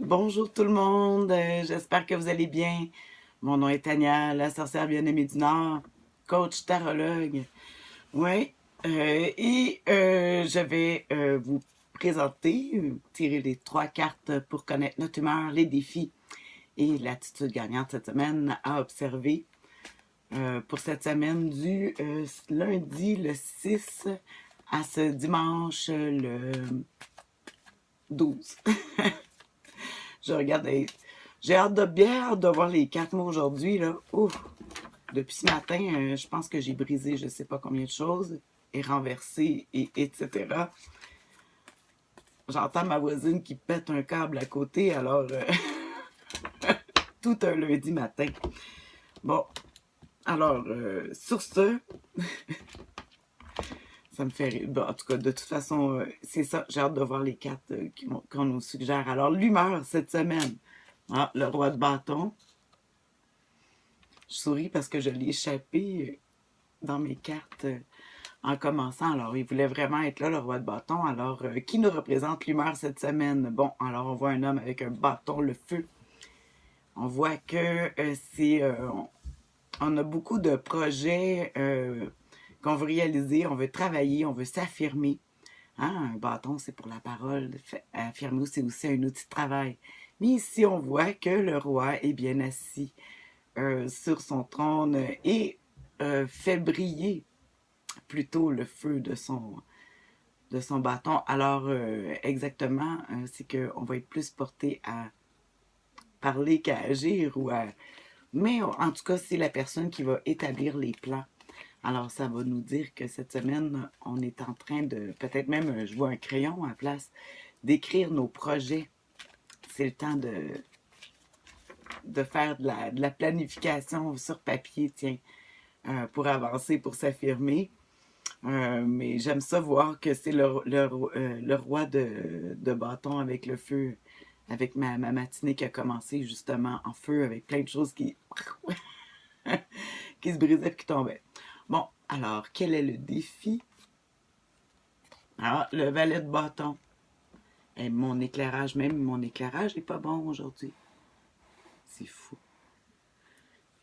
Bonjour tout le monde, j'espère que vous allez bien. Mon nom est Tania, la sorcière bien-aimée du Nord, coach tarologue. Oui, je vais vous présenter, tirer les 3 cartes pour connaître notre humeur, les défis et l'attitude gagnante cette semaine à observer. Pour cette semaine du lundi le 6 à ce dimanche le 12. Je regarde J'ai bien hâte de voir les 4 mots aujourd'hui, là. Ouf! Depuis ce matin, je pense que j'ai brisé je sais pas combien de choses, et renversé, et etc. J'entends ma voisine qui pète un câble à côté, alors tout un lundi matin. Bon, alors, sur ce, ça me fait rire. Bon, en tout cas, de toute façon, c'est ça. J'ai hâte de voir les 4 qu'on nous suggère. Alors, l'humeur cette semaine. Ah, le roi de bâton. Je souris parce que je l'ai échappé dans mes cartes en commençant. Alors, il voulait vraiment être là, le roi de bâton. Alors, qui nous représente l'humeur cette semaine? Bon, alors on voit un homme avec un bâton, le feu. On voit que on a beaucoup de projets qu'on veut réaliser, on veut travailler, on veut s'affirmer. Hein? Un bâton, c'est pour la parole. Affirmer, c'est aussi un outil de travail. Mais ici, on voit que le roi est bien assis sur son trône et fait briller plutôt le feu de son bâton. Alors, exactement, c'est qu'on va être plus porté à parler qu'à agir ou à... Mais en tout cas, c'est la personne qui va établir les plans. Alors, ça va nous dire que cette semaine, on est en train de, peut-être même, je vois un crayon à la place, d'écrire nos projets. C'est le temps de faire de la planification sur papier, tiens, pour avancer, pour s'affirmer. Mais j'aime ça voir que c'est le roi de bâton avec le feu, avec ma matinée qui a commencé justement en feu, avec plein de choses qui se brisaient et qui tombaient. Bon, alors, quel est le défi? Ah, le valet de bâton. Et mon éclairage n'est pas bon aujourd'hui. C'est fou.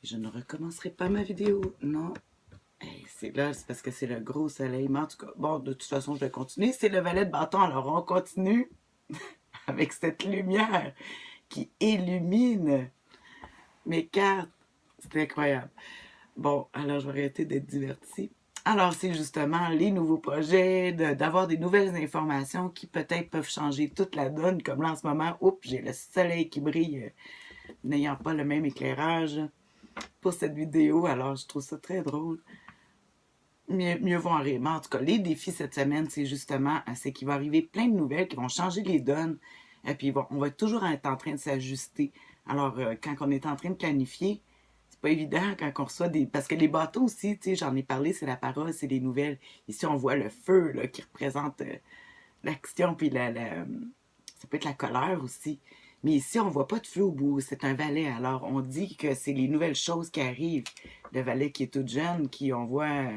Je ne recommencerai pas ma vidéo, non. C'est là, c'est parce que c'est le gros soleil. Mais en tout cas, bon, de toute façon, je vais continuer. C'est le valet de bâton, alors on continue avec cette lumière qui illumine mes cartes. C'est incroyable. Bon, alors je vais arrêter d'être divertie. Alors, c'est justement les nouveaux projets, d'avoir des nouvelles informations qui peut-être peuvent changer toute la donne, comme là en ce moment, oups, j'ai le soleil qui brille, n'ayant pas le même éclairage pour cette vidéo, alors je trouve ça très drôle. Mieux vaut en rire. Mais en tout cas, les défis cette semaine, c'est justement, c'est qu'il va arriver plein de nouvelles qui vont changer les donnes. Et puis, on va toujours être en train de s'ajuster. Alors, quand on est en train de planifier, c'est pas évident quand on reçoit des... Parce que les bateaux aussi, tu sais, j'en ai parlé, c'est la parole, c'est les nouvelles. Ici, on voit le feu, là, qui représente l'action, puis ça peut être la colère aussi. Mais ici, on voit pas de feu au bout. C'est un valet. Alors, on dit que c'est les nouvelles choses qui arrivent. Le valet qui est tout jeune, qui, on voit,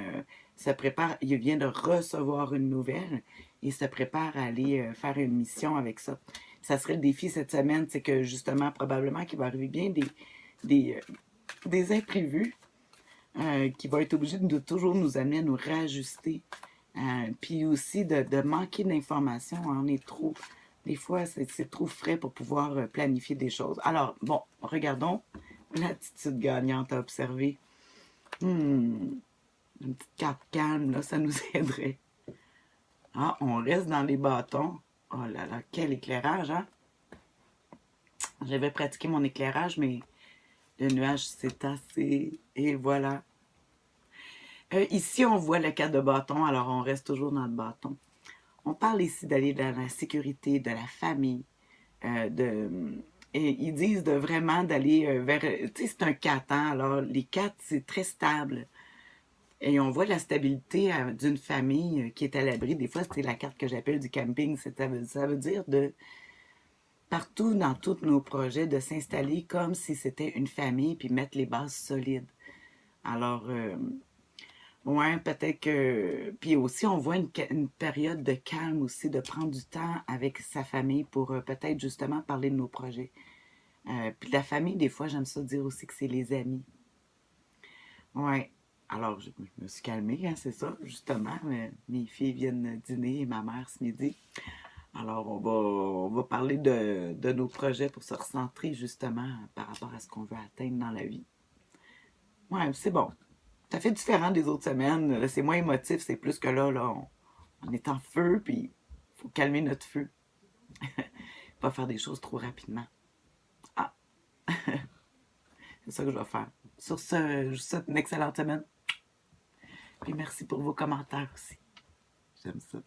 se prépare, il vient de recevoir une nouvelle et se prépare à aller faire une mission avec ça. Ça serait le défi cette semaine, c'est que justement, probablement qu'il va arriver bien des, euh, des imprévus qui vont être obligés de toujours nous amener à nous réajuster. Puis aussi de manquer d'informations. On est trop... Des fois, c'est trop frais pour pouvoir planifier des choses. Alors, bon, regardons l'attitude gagnante à observer. Une petite carte calme, là, ça nous aiderait. Ah, on reste dans les bâtons. Oh là là, quel éclairage, hein? J'avais pratiqué mon éclairage, mais le nuage s'est tassé. Et voilà. Ici, on voit le cas de bâton, alors on reste toujours dans le bâton. On parle ici d'aller dans la sécurité, de la famille, et ils disent de vraiment d'aller vers... Tu sais, c'est un 4 ans, alors les 4, c'est très stable. Et on voit la stabilité d'une famille qui est à l'abri. Des fois, c'est la carte que j'appelle du camping. Ça veut dire de partout dans tous nos projets, de s'installer comme si c'était une famille, puis mettre les bases solides. Alors, Ouais, peut-être que. Puis aussi, on voit une période de calme aussi, de prendre du temps avec sa famille pour peut-être justement parler de nos projets. Puis la famille, des fois, j'aime ça dire aussi que c'est les amis. Ouais. Alors, je me suis calmée, hein, c'est ça, justement. Mes filles viennent dîner et ma mère ce midi. Alors, on va parler de nos projets pour se recentrer justement par rapport à ce qu'on veut atteindre dans la vie. Ouais, c'est bon. Ça fait différent des autres semaines. C'est moins émotif, c'est plus que là, on est en feu, puis il faut calmer notre feu. Pas faire des choses trop rapidement. Ah, c'est ça que je vais faire. Sur ce, je vous souhaite une excellente semaine. Puis merci pour vos commentaires aussi. J'aime ça.